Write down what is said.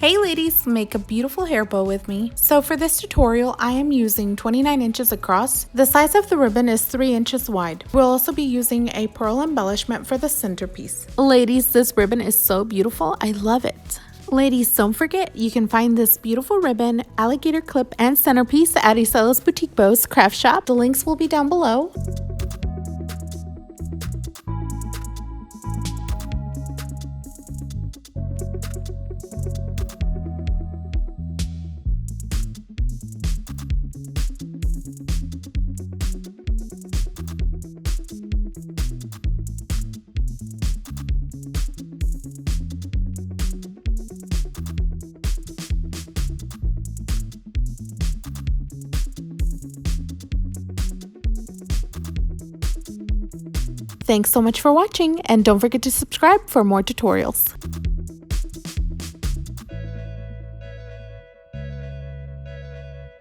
Hey ladies, make a beautiful hair bow with me. So for this tutorial, I am using 29 inches across. The size of the ribbon is 3 inches wide. We'll also be using a pearl embellishment for the centerpiece. Ladies, this ribbon is so beautiful. I love it. Ladies, don't forget, you can find this beautiful ribbon, alligator clip, and centerpiece at Isaela's Boutique Bows craft shop. The links will be down below. Thanks so much for watching, and don't forget to subscribe for more tutorials.